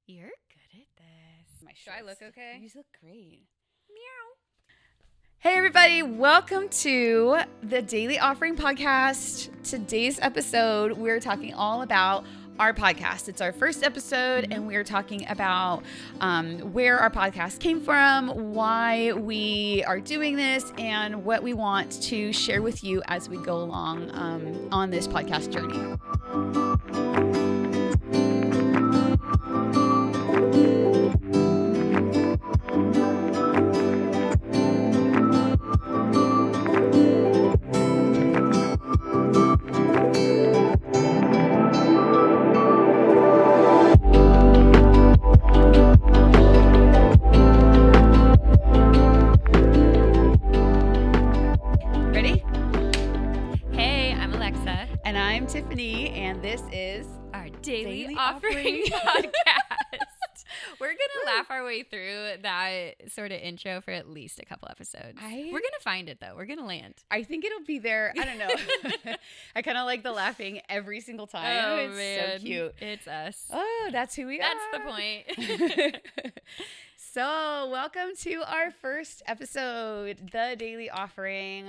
You're good at this. Do I look okay? You look great. Meow. Hey, everybody. Welcome to the Daily Offering Podcast. Today's episode, we're talking all about our podcast. It's our first episode, and we're talking about where our podcast came from, why we are doing this, and what we want to share with you as we go along on this podcast journey. Ready? Hey, I'm Alexa. And I'm Tiffany, and this is Our Daily Daily Offering Offering. Podcast. We're going to laugh our way through that sort of intro for at least a couple episodes. We're going to find it, though. We're going to land. I think it'll be there. I don't know. I kind of like the laughing every single time. Oh, It's man. so cute. It's us. Oh, that's who we are. That's the point. So, welcome to our first episode, The Daily Offering.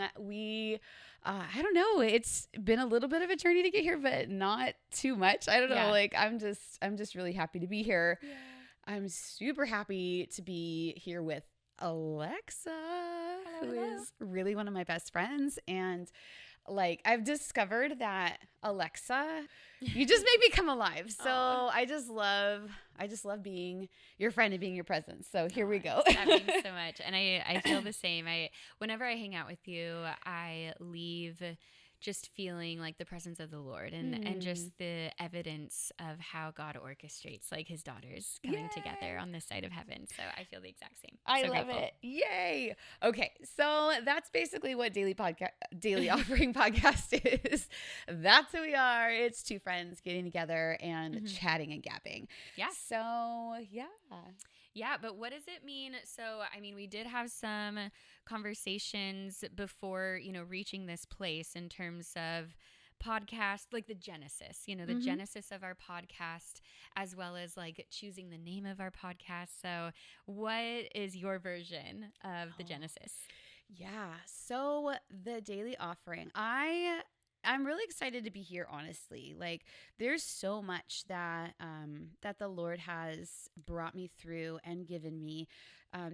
I don't know. It's been a little bit of a journey to get here, but not too much. I don't know. Yeah. Like, I'm just really happy to be here. Yeah. I'm super happy to be here with Alexa, who hello. is really one of my best friends. And like, I've discovered that Alexa, you just make me come alive. So Aw. I just love being your friend and being your presence. So here we go. That means so much. And I feel the same. Whenever I hang out with you, I leave just feeling like the presence of the Lord and just the evidence of how God orchestrates like his daughters coming together on this side of heaven. So I feel the exact same. I So love grateful. it. Yay. Okay. So that's basically what Daily Offering Podcast is. That's who we are. It's two friends getting together and chatting and gabbing. Yeah. So, yeah. Yeah, but what does it mean? So, I mean, we did have some conversations before, reaching this place in terms of podcast, like the genesis, the genesis of our podcast, as well as like choosing the name of our podcast. So, what is your version of the genesis? Yeah. So the Daily Offering, I'm really excited to be here, honestly. Like, there's so much that the Lord has brought me through and given me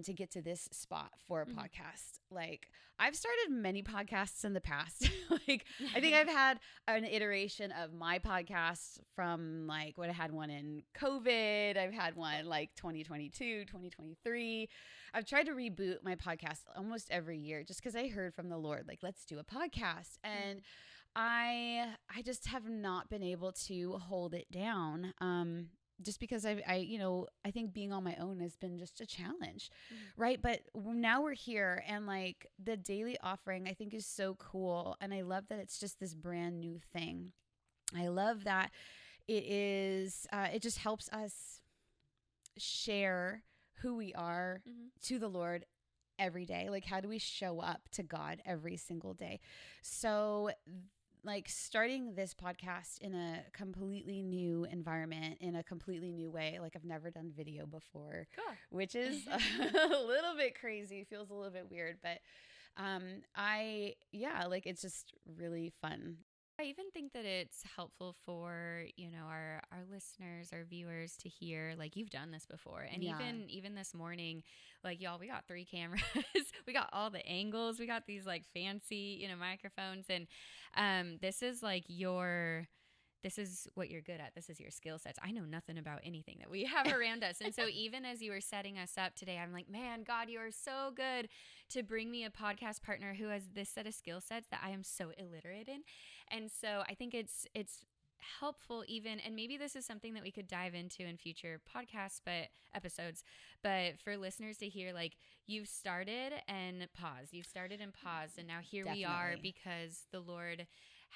to get to this spot for a podcast. Like, I've started many podcasts in the past. Like, I think I've had an iteration of my podcast from like when I had one in COVID. I've had one like 2022, 2023. I've tried to reboot my podcast almost every year just because I heard from the Lord, like, let's do a podcast. And I just have not been able to hold it down. Just because I think being on my own has been just a challenge, right? But now we're here, and like the Daily Offering, I think is so cool, and I love that it's just this brand new thing. I love that it is. It just helps us share who we are to the Lord every day. Like, how do we show up to God every single day? So, like, starting this podcast in a completely new environment, in a completely new way. Like, I've never done video before, Cool. which is a little bit crazy, feels a little bit weird, but like, it's just really fun. I even think that it's helpful for, our listeners, our viewers to hear, like, you've done this before. And even this morning, like, y'all, we got 3 cameras. We got all the angles. We got these like fancy, microphones. And this is like this is what you're good at. This is your skill sets. I know nothing about anything that we have around us. And so even as you were setting us up today, I'm like, man, God, you are so good to bring me a podcast partner who has this set of skill sets that I am so illiterate in. And so I think it's helpful even, and maybe this is something that we could dive into in future podcasts, episodes, but for listeners to hear, like, you've started and paused, and now here we are because the Lord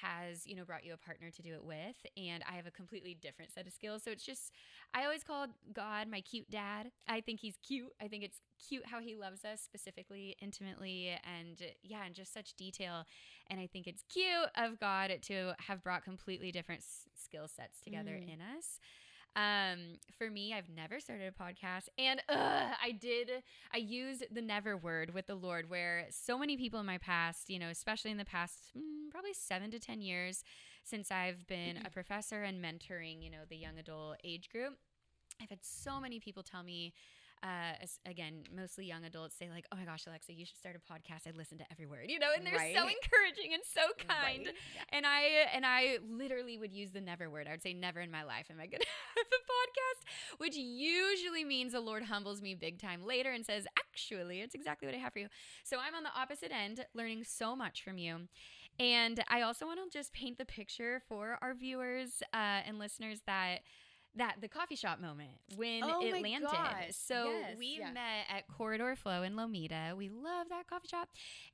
has, brought you a partner to do it with. And I have a completely different set of skills. So it's just, I always call God my cute dad. I think he's cute. I think it's cute how he loves us specifically, intimately, and in just such detail. And I think it's cute of God to have brought completely different skill sets together in us. For me, I've never started a podcast, and I used the never word with the Lord, where so many people in my past, especially in the past, probably 7 to 10 years since I've been a professor and mentoring, the young adult age group, I've had so many people tell me, again, mostly young adults, say like, "Oh my gosh, Alexa, you should start a podcast. I listen to every word," and they're so encouraging and so kind. Right? Yeah. And I literally would use the never word. I would say, "Never in my life am I going to have a podcast," which usually means the Lord humbles me big time later and says, "Actually, it's exactly what I have for you." So I'm on the opposite end, learning so much from you. And I also want to just paint the picture for our viewers and listeners that the coffee shop moment when it landed. Gosh. So Yes. we met at Corridor Flow in Lomita. We love that coffee shop.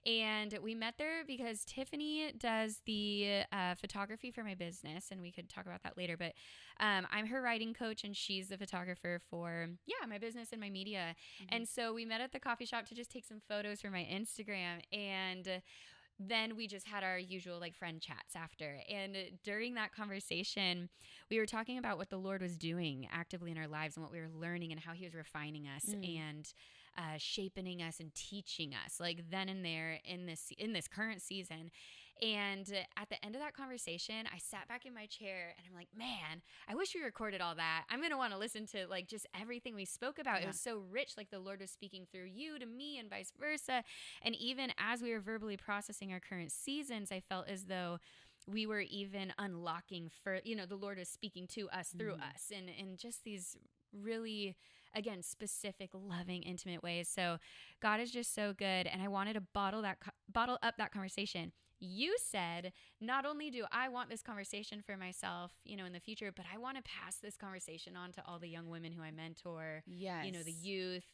And we met there because Tiffani does the photography for my business. And we could talk about that later. But I'm her writing coach and she's the photographer for, my business and my media. Mm-hmm. And so we met at the coffee shop to just take some photos for my Instagram. And then we just had our usual friend chats after. And during that conversation, we were talking about what the Lord was doing actively in our lives and what we were learning and how he was refining us and shaping us and teaching us then and there in this current season. And at the end of that conversation, I sat back in my chair and I'm like, man, I wish we recorded all that. I'm going to want to listen to just everything we spoke about. Yeah. It was so rich. The Lord was speaking through you to me and vice versa. And even as we were verbally processing our current seasons, I felt as though we were even unlocking for, the Lord was speaking to us through us in just these really, again, specific, loving, intimate ways. So God is just so good. And I wanted to bottle up that conversation. You said, not only do I want this conversation for myself, in the future, but I want to pass this conversation on to all the young women who I mentor, yes. The youth.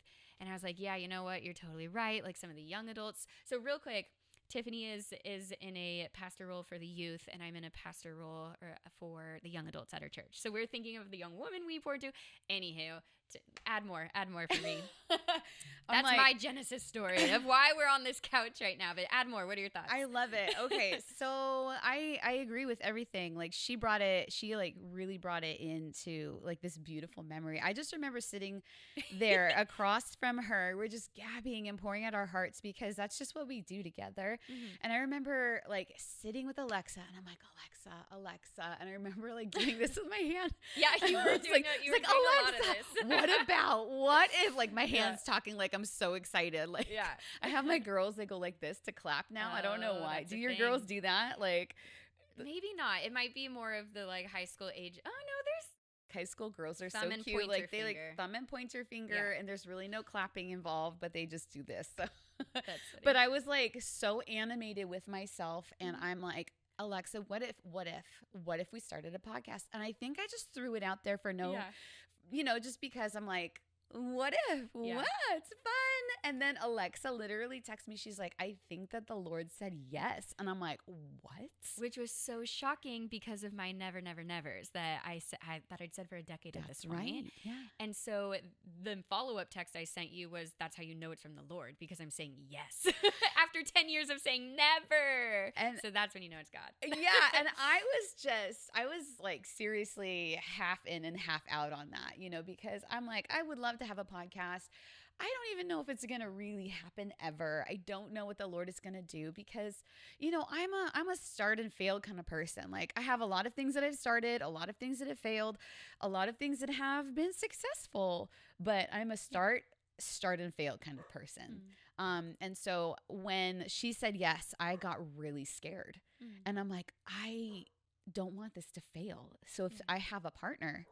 And I was like, yeah, you know what? You're totally right. Some of the young adults. So real quick, Tiffani is in a pastor role for the youth, and I'm in a pastor role for the young adults at our church. So we're thinking of the young women we pour to. Anywho, add more for me. That's my Genesis story of why we're on this couch right now. But add more. What are your thoughts? I love it. Okay, so I agree with everything. She really brought it into this beautiful memory. I just remember sitting there across from her. We're just gabbing and pouring out our hearts because that's just what we do together. Mm-hmm. And I remember sitting with Alexa, and I'm like, Alexa, and I remember doing this with my hand. Yeah, you were doing it. You were doing a lot of this. What if my hand's talking I'm so excited. I have my girls, they go like this to clap now. I don't know why. Do your girls do that? Maybe not. It might be more of the high school age. Oh no, there's high school girls are so thumb and cute. Pointer They finger. thumb and pointer finger, and there's really no clapping involved, but they just do this. So. That's funny. But I was so animated with myself, and I'm like, Alexa, what if we started a podcast? And I think I just threw it out there for just because I'm like, what if? Yeah. What? It's fun. And then Alexa literally texts me. She's like, I think that the Lord said yes. And I'm like, what? Which was so shocking because of my never, never, nevers that I'd said for a decade at this point. Right. Yeah. And so the follow-up text I sent you was, that's how you know it's from the Lord, because I'm saying yes after 10 years of saying never. And so that's when you know it's God. Yeah. And I was seriously half in and half out on that, because I'm like, I would love to have a podcast. I don't even know if it's going to really happen ever. I don't know what the Lord is going to do because, I'm a start and fail kind of person. I have a lot of things that I've started, a lot of things that have failed, a lot of things that have been successful, but I'm a start and fail kind of person. And so when she said yes, I got really scared. And I'm like, I don't want this to fail. So if I have a partner,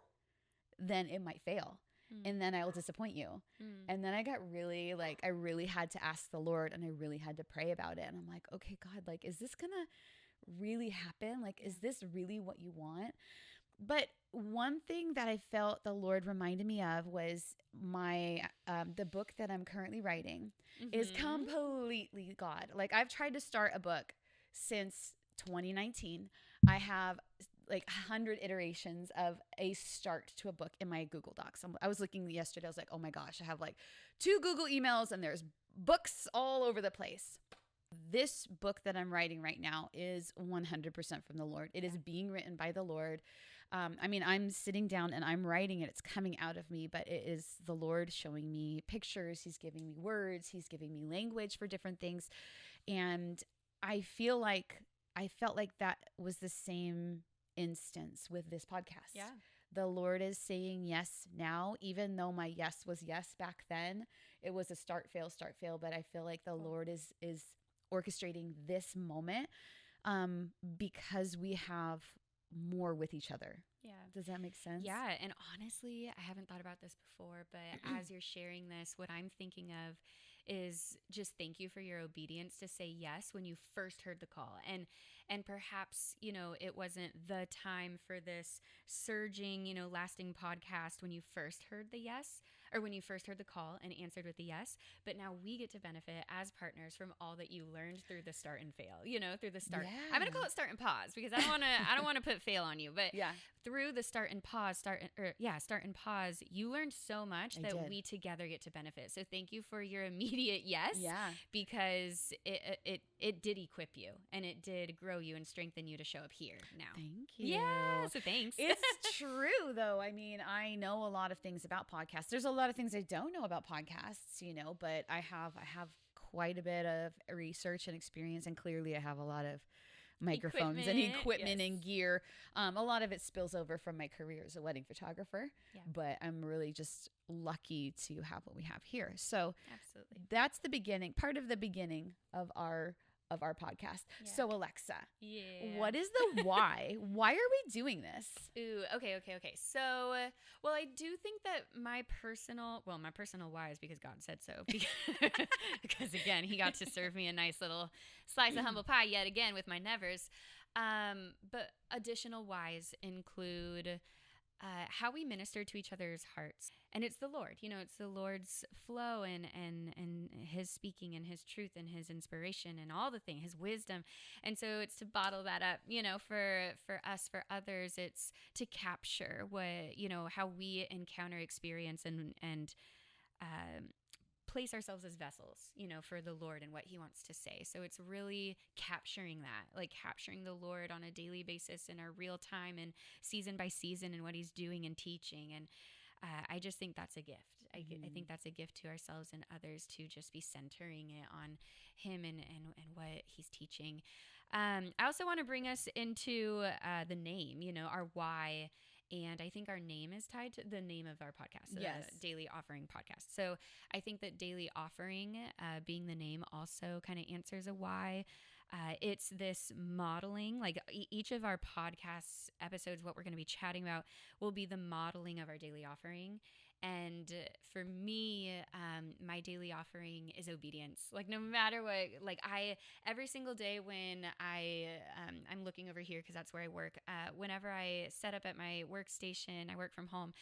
then it might fail. And then I will disappoint you. And then I got really I really had to ask the Lord, and I really had to pray about it. And I'm like, okay, God, is this going to really happen? Is this really what you want? But one thing that I felt the Lord reminded me of was my the book that I'm currently writing is completely God. I've tried to start a book since 2019. I have 100 iterations of a start to a book in my Google Docs. I was looking yesterday. I was like, oh my gosh, I have 2 Google emails and there's books all over the place. This book that I'm writing right now is 100% from the Lord. It is being written by the Lord. I mean, I'm sitting down and I'm writing it. It's coming out of me, but it is the Lord showing me pictures. He's giving me words. He's giving me language for different things. And I felt like that was the same instance with this podcast. Yeah. The Lord is saying yes now, even though my yes was yes back then. It was a start, fail, but I feel like the Lord is orchestrating this moment because we have more with each other. Yeah. Does that make sense? Yeah. And honestly, I haven't thought about this before, but as you're sharing this, what I'm thinking of is just thank you for your obedience to say yes when you first heard the call. And perhaps, it wasn't the time for this surging, lasting podcast when you first heard the yes, or when you first heard the call and answered with the yes. But now we get to benefit as partners from all that you learned through the start and fail, through the start. Yeah. I'm going to call it start and pause because I don't want to put fail on you, but yeah. Through the start and pause, start and pause, you learned so much that we together get to benefit. So thank you for your immediate yes. Yeah. Because it did equip you and it did grow you and strengthen you to show up here now. Thank you. Yeah. So thanks. It's true though. I mean, I know a lot of things about podcasts. There's a lot of things I don't know about podcasts, but I have quite a bit of research and experience, and clearly I have a lot of microphones and equipment and gear. A lot of it spills over from my career as a wedding photographer, but I'm really just lucky to have what we have here. So absolutely, that's the beginning, part of the beginning of our podcast. Yeah. So Alexa, what is the why? Why are we doing this? Ooh, okay. So, well, I do think that my personal why is because God said so. Because again, He got to serve me a nice little slice of humble pie yet again with my nevers. But additional whys include how we minister to each other's hearts. And it's the Lord, it's the Lord's flow and His speaking and His truth and His inspiration and all the things, His wisdom. And so it's to bottle that up, for us, for others, it's to capture what, how we encounter experience and place ourselves as vessels, for the Lord and what He wants to say. So it's really capturing that, like capturing the Lord on a daily basis in our real time and season by season and what He's doing and teaching. And I just think that's a gift. I think that's a gift to ourselves and others to just be centering it on Him and what He's teaching. I also want to bring us into the name, our why. And I think our name is tied to the name of our podcast, the Daily Offering podcast. So I think that Daily Offering, being the name, also kind of answers a why. It's this modeling, like each of our podcast episodes, what we're going to be chatting about will be the modeling of our daily offering. And for me, my daily offering is obedience. Like no matter what, like every single day when I'm looking over here, cause that's where I work. Whenever I set up at my workstation, I work from home.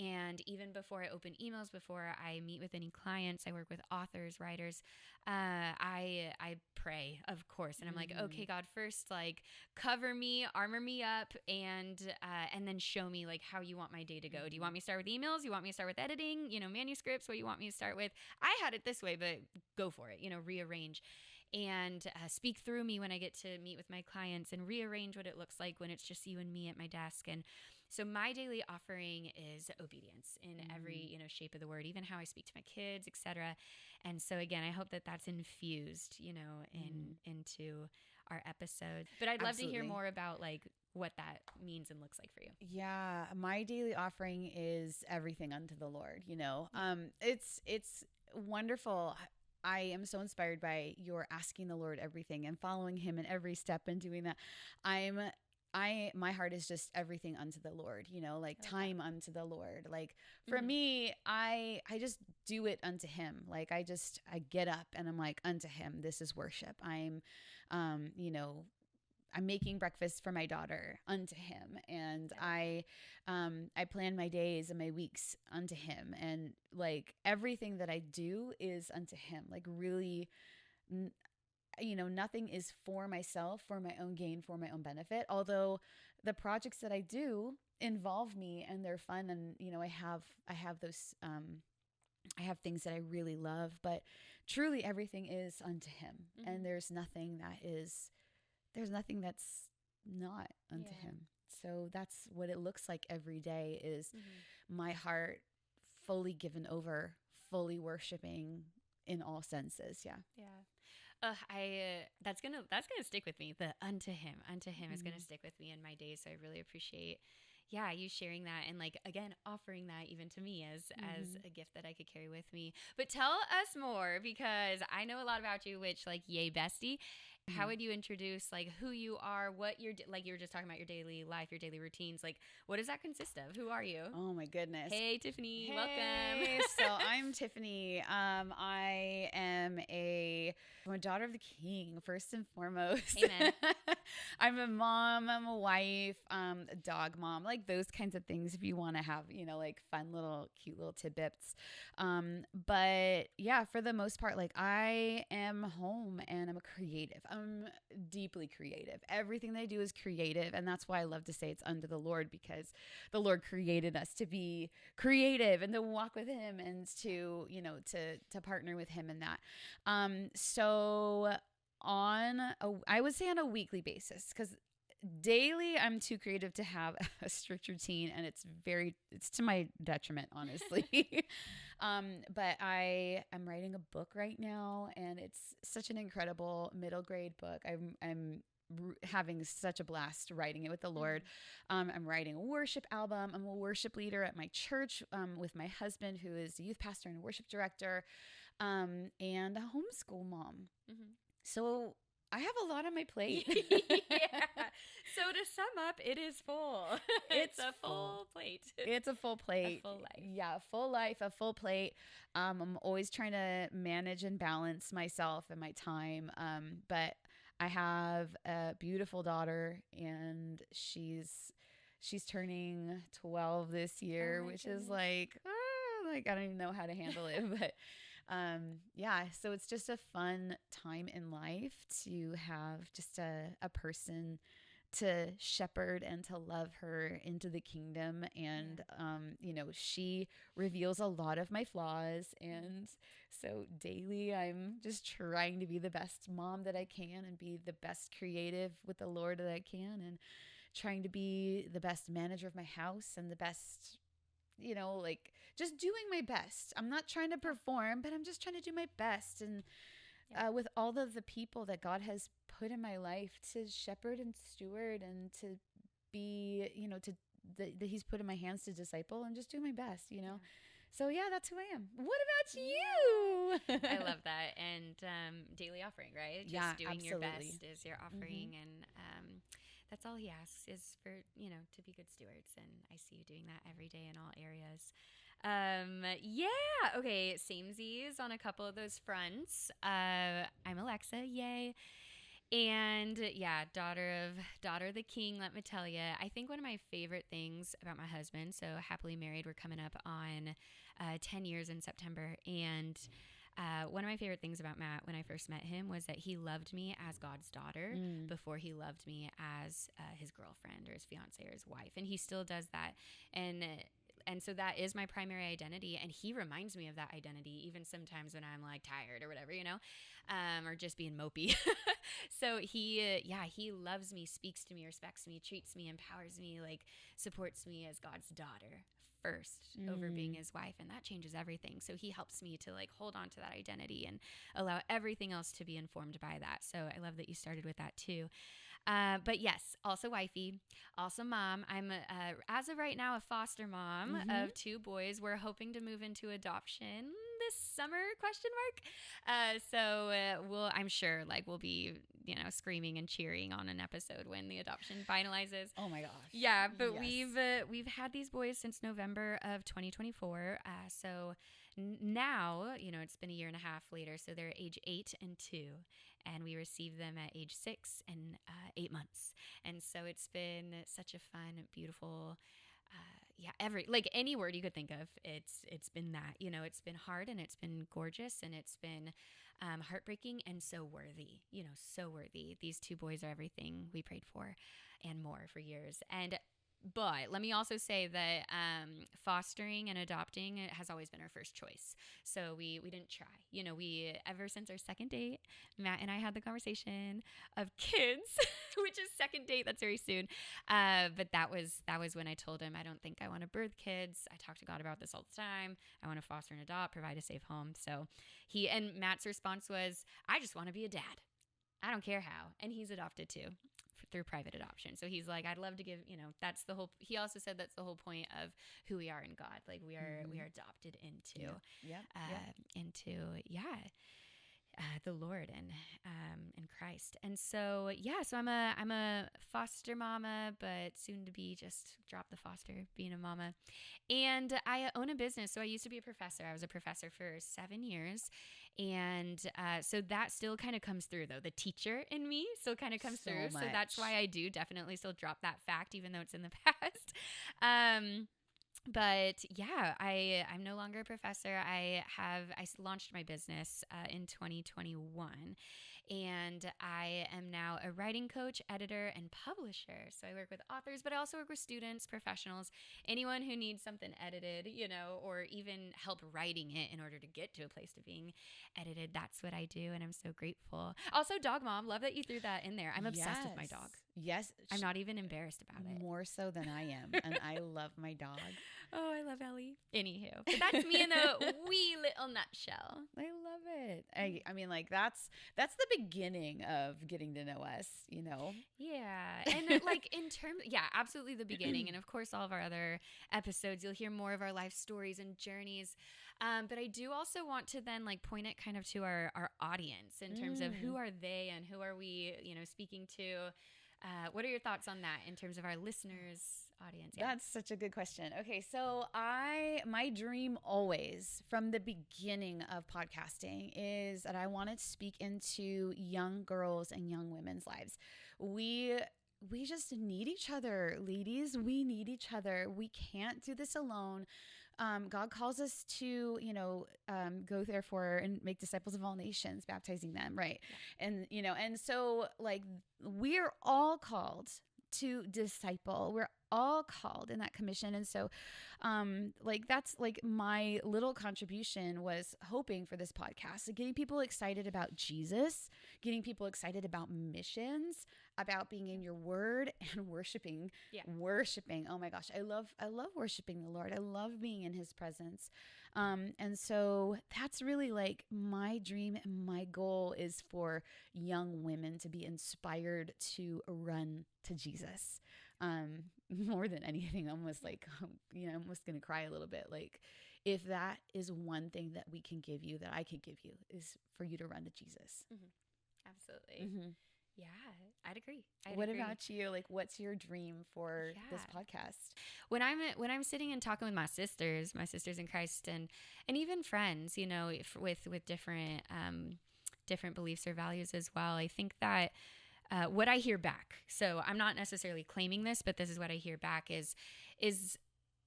And even before I open emails, before I meet with any clients, I work with authors, writers, I pray, of course. And I'm like, okay, God, first, like cover me, armor me up, and then show me like how you want my day to go. Do you want me to start with emails? You want me to start with editing, manuscripts? What do you want me to start with? I had it this way, but go for it, rearrange. And speak through me when I get to meet with my clients and rearrange what it looks like when it's just you and me at my desk. And so my daily offering is obedience in every, shape of the word, even how I speak to my kids, etc. And so again, I hope that that's infused, into our episodes. But I'd love to hear more about like what that means and looks like for you. Yeah, my daily offering is everything unto the Lord, It's wonderful. I am so inspired by your asking the Lord everything and following Him in every step and doing that. My heart is just everything unto the Lord, like time unto the Lord. Like for me, I just do it unto Him. Like I get up and I'm like, unto Him, this is worship. I'm making breakfast for my daughter unto Him. And I plan my days and my weeks unto Him. And like everything that I do is unto Him. Like really, nothing is for myself, for my own gain, for my own benefit. Although the projects that I do involve me and they're fun. And, I have those, I have things that I really love, but truly everything is unto Him. And there's nothing that's not unto Him. so that's what it looks like every day is my heart fully given over, fully worshiping in all senses. Yeah. Yeah. That's gonna stick with me. The unto him is gonna stick with me in my days. So I really appreciate, yeah, you sharing that, and like again offering that even to me as a gift that I could carry with me. But tell us more, because I know a lot about you, which like yay bestie. How would you introduce like who you are, what you're like you were just talking about your daily life, your daily routines, like what does that consist of? Who are you? Oh my goodness. Hey Tiffani, Hey. Welcome. So I'm Tiffani. I'm a daughter of the King, first and foremost. Amen. I'm a mom, I'm a wife, a dog mom, like those kinds of things if you want to have, like fun little, cute little tidbits. But yeah, for the most part, like I am home and I'm a creative. I'm deeply creative. Everything that I do is creative. And that's why I love to say it's under the Lord, because the Lord created us to be creative and to walk with him and to, to partner with him in that. So I would say on a weekly basis, because daily I'm too creative to have a strict routine, and it's to my detriment, honestly. But I am writing a book right now, and it's such an incredible middle grade book. I'm having such a blast writing it with the Lord. I'm writing a worship album. I'm a worship leader at my church with my husband, who is a youth pastor and a worship director, and a homeschool mom. So I have a lot on my plate. Yeah. So to sum up, it is full. It's a full plate. It's a full plate. A full life. Yeah, a full life, a full plate. I'm always trying to manage and balance myself and my time. But I have a beautiful daughter, and she's turning 12 this year, which is like I don't even know how to handle it. But yeah, so it's just a fun time in life to have just a person to shepherd and to love her into the kingdom. And, she reveals a lot of my flaws. And so daily I'm just trying to be the best mom that I can and be the best creative with the Lord that I can, and trying to be the best manager of my house and the best, like just doing my best. I'm not trying to perform, but I'm just trying to do my best. And with all of the people that God has put in my life to shepherd and steward and to be, that he's put in my hands to disciple, and just do my best, So yeah, that's who I am. What about you? I love that. And daily offering, right? Just doing absolutely. your best is your offering. And that's all he asks is for, to be good stewards. And I see you doing that every day in all areas. Yeah. Okay. Samesies on a couple of those fronts. I'm Alexa. Yay. And yeah, daughter of the King, let me tell you. I think one of my favorite things about my husband, so happily married, we're coming up on 10 years in September. And one of my favorite things about Matt when I first met him was that he loved me as God's daughter before he loved me as his girlfriend or his fiance or his wife. And he still does that. And so that is my primary identity. And he reminds me of that identity, even sometimes when I'm like tired or whatever, or just being mopey. So he loves me, speaks to me, respects me, treats me, empowers me, like supports me as God's daughter first over being his wife. And that changes everything. So he helps me to like hold on to that identity and allow everything else to be informed by that. So I love that you started with that too. But yes, also wifey, also mom. I'm as of right now a foster mom of 2 boys. We're hoping to move into adoption this summer ? So I'm sure we'll be screaming and cheering on an episode when the adoption finalizes. Oh my gosh. Yeah, but yes. we've had these boys since November of 2024. So now it's been a year and a half later. So they're age 8 and 2. And we received them at age 6 and 8 months. And so it's been such a fun, beautiful, any word you could think of, it's been that. It's been hard, and it's been gorgeous, and it's been heartbreaking, and so worthy. So worthy. These 2 boys are everything we prayed for and more for years. And But let me also say that fostering and adopting has always been our first choice. So we didn't try. We ever since our second date, Matt and I had the conversation of kids, which is second date. That's very soon. But that was when I told him I don't think I want to birth kids. I talk to God about this all the time. I want to foster and adopt, provide a safe home. So Matt's response was, I just want to be a dad. I don't care how. And he's adopted too, through private adoption. So he's like, I'd love to give, that's the whole, he also said that's the whole point of who we are in God. Like we are adopted into, the Lord and in Christ. And so so I'm a foster mama, but soon to be just drop the foster, being a mama. And I own a business. So I used to be a professor. I was a professor for 7 years. And so that still kind of comes through, though. The teacher in me still kind of comes through. So that's why I do definitely still drop that fact, even though it's in the past. But yeah, I'm no longer a professor. I launched my business in 2021, and I am now a writing coach, editor, and publisher. So I work with authors, but I also work with students, professionals, anyone who needs something edited, or even help writing it in order to get to a place of being edited. That's what I do, and I'm so grateful. Also, dog mom, love that you threw that in there. I'm obsessed with my dog. Yes. I'm not even embarrassed about it. More so than I am. And I love my dog. Oh, I love Ellie. Anywho, but that's me in a wee little nutshell. I love it. I mean, like that's the beginning of getting to know us, Yeah. And like in terms, absolutely the beginning. And of course, all of our other episodes, you'll hear more of our life stories and journeys. But I do also want to then like point it kind of to our audience in terms of who are they and who are we, speaking to. What are your thoughts on that in terms of our listeners' audience? Yeah. That's such a good question. Okay, so my dream always from the beginning of podcasting is that I want to speak into young girls and young women's lives. We just need each other, ladies. We need each other. We can't do this alone. God calls us to, go therefore and make disciples of all nations, baptizing them. Right. Yeah. And so like we're all called to disciple. We're all called in that commission. And so, that's like my little contribution was hoping for this podcast, getting people excited about Jesus, getting people excited about missions, about being in your word and worshiping. Oh my gosh. I love worshiping the Lord. I love being in his presence. And so that's really like my dream and my goal is for young women to be inspired to run to Jesus. More than anything, almost like, I'm almost going to cry a little bit. Like if that is one thing that we can give you, that I can give you, is for you to run to Jesus. Mm-hmm. Absolutely. Mm-hmm. Yeah, I'd agree. What about you? Like, what's your dream for this podcast? When I'm sitting and talking with my sisters in Christ, and even friends, with different beliefs or values as well, I think that what I hear back. So I'm not necessarily claiming this, but this is what I hear back is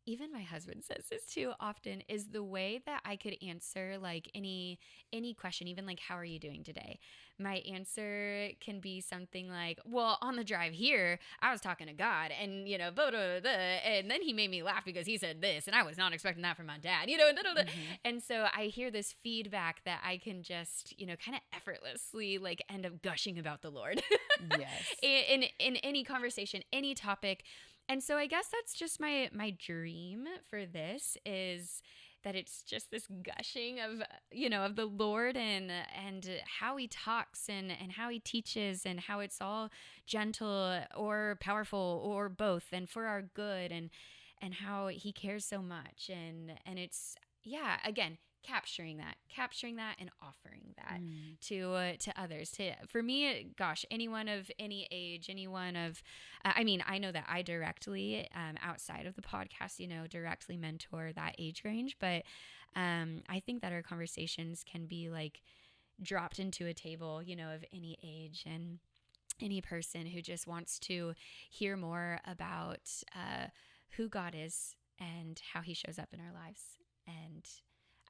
even my husband says this too often, is the way that I could answer like any question, even like, how are you doing today? My answer can be something like, well, on the drive here, I was talking to God and, blah, blah, blah, and then he made me laugh because he said this and I was not expecting that from my dad, Mm-hmm. And so I hear this feedback that I can just, kind of effortlessly like end up gushing about the Lord. Yes. in any conversation, any topic. And so I guess that's just my dream for this, is that it's just this gushing of, of the Lord and how he talks and how he teaches and how it's all gentle or powerful or both and for our good and how he cares so much. And it's, again, capturing that and offering that to others. For me, gosh, anyone of any age, anyone of, I know that I directly, outside of the podcast, directly mentor that age range, but I think that our conversations can be like dropped into a table, of any age and any person who just wants to hear more about who God is and how he shows up in our lives. And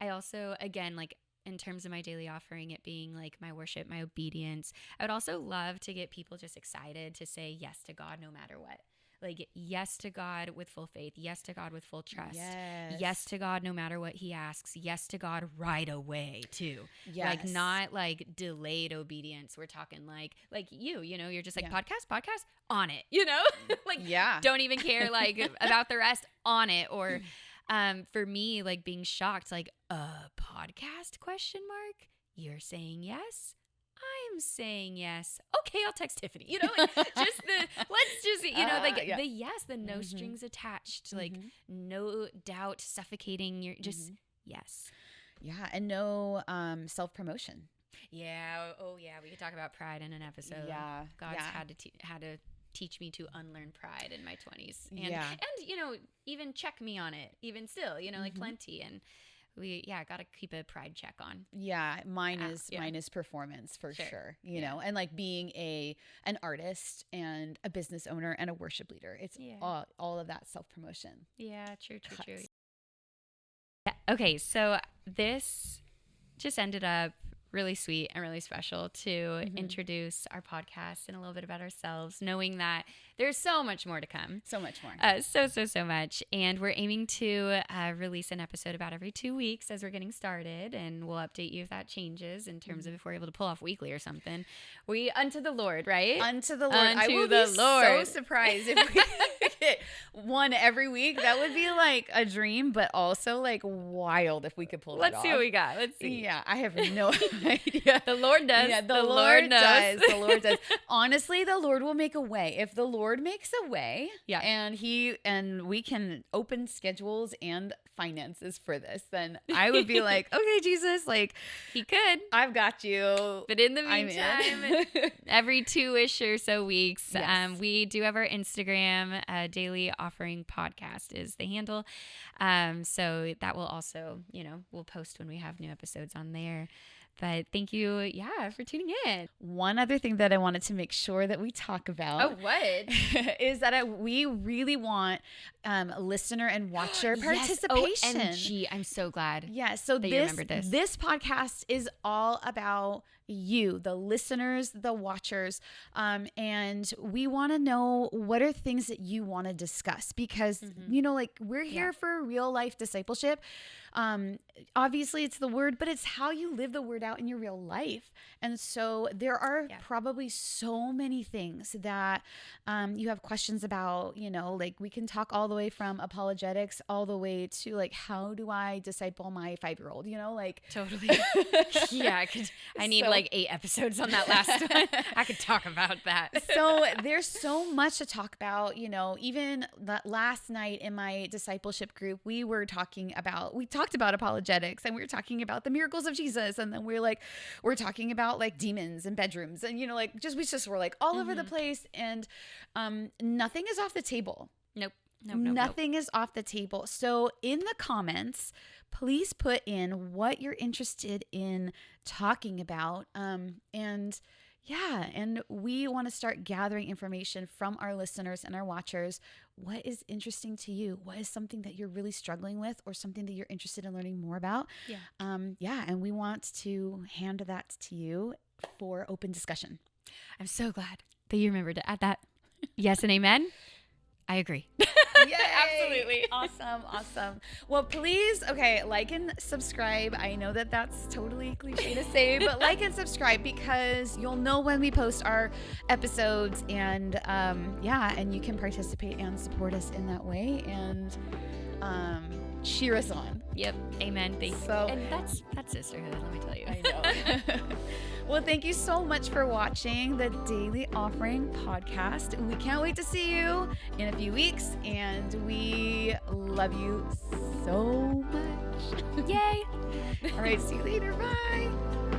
I also, again, like in terms of my daily offering, it being like my worship, my obedience, I would also love to get people just excited to say yes to God no matter what. like yes to God with full faith, yes to God with full trust, Yes. yes to God no matter what he asks, yes to God right away too. Yes. Like not like delayed obedience. We're talking like you know, you're just like podcast on it, you know, like don't even care like about the rest, on it. Or for me, like being shocked, like a podcast ? You're saying yes, I'm saying yes. Okay, I'll text Tiffani. You know, like just let's just, you know, like the yes, the no strings attached, like no doubt suffocating your, just yes. Yeah, and no self-promotion. Yeah. Oh, yeah. We could talk about pride in an episode. Yeah. God's had to teach me to unlearn pride in my 20s. And, you know, even check me on it, even still, you know, like plenty. And we, got to keep a pride check on. Yeah. Mine is performance for sure. You know, and like being an artist and a business owner and a worship leader. It's all of that self-promotion. Yeah. True. Yeah, okay. So this just ended up really sweet and really special to introduce our podcast and a little bit about ourselves, knowing that there's so much more to come. So much more. So much. And we're aiming to release an episode about every 2 weeks as we're getting started. And we'll update you if that changes in terms of if we're able to pull off weekly or something. We unto the Lord, right? Unto the Lord. I will be so surprised if we get one every week. That would be like a dream, but also like wild if we could pull that off. Let's see what we got. Let's see. Yeah, I have no idea. The Lord does. Yeah, the Lord does. The Lord does. Honestly, the Lord will make a way. If the Lord makes a way, and we can open schedules and finances for this, then I would be like, okay, Jesus, like he could. I've got you. But in the meantime, every 2-ish or so weeks, we do have our Instagram, Daily Offering Podcast is the handle. So that will also, you know, we'll post when we have new episodes on there. But thank you, for tuning in. One other thing that I wanted to make sure that we talk about. Oh, what? Is that we really want listener and watcher participation. OMG, I'm so glad. Yeah, so that you remembered this. This podcast is all about you, the listeners, the watchers, and we want to know what are things that you want to discuss because, you know, like we're here for real life discipleship. Obviously it's the word, but it's how you live the word out in your real life. And so there are probably so many things that you have questions about, you know, like we can talk all the way from apologetics all the way to like, how do I disciple my 5-year-old, you know, like totally. I need like 8 episodes on that last one. I could talk about that. So there's so much to talk about, you know, even that last night in my discipleship group, we talked about apologetics and we were talking about the miracles of Jesus. And then we're talking about like demons and bedrooms and, you know, like we just were like all over the place and nothing is off the table. Nope. Nothing is off the table. So in the comments, please put in what you're interested in talking about. And we want to start gathering information from our listeners and our watchers. What is interesting to you? What is something that you're really struggling with or something that you're interested in learning more about? And we want to hand that to you for open discussion. I'm so glad that you remembered to add that. Yes and amen. I agree. Yay! Absolutely. Awesome. Well, please, like and subscribe. I know that that's totally cliche to say, but like and subscribe because you'll know when we post our episodes and and you can participate and support us in that way and cheer us on. Yep. Amen. Thanks. And that's sisterhood, let me tell you. I know. Well, thank you so much for watching the Daily Offering podcast. We can't wait to see you in a few weeks, and we love you so much. Yay. All right, see you later. Bye.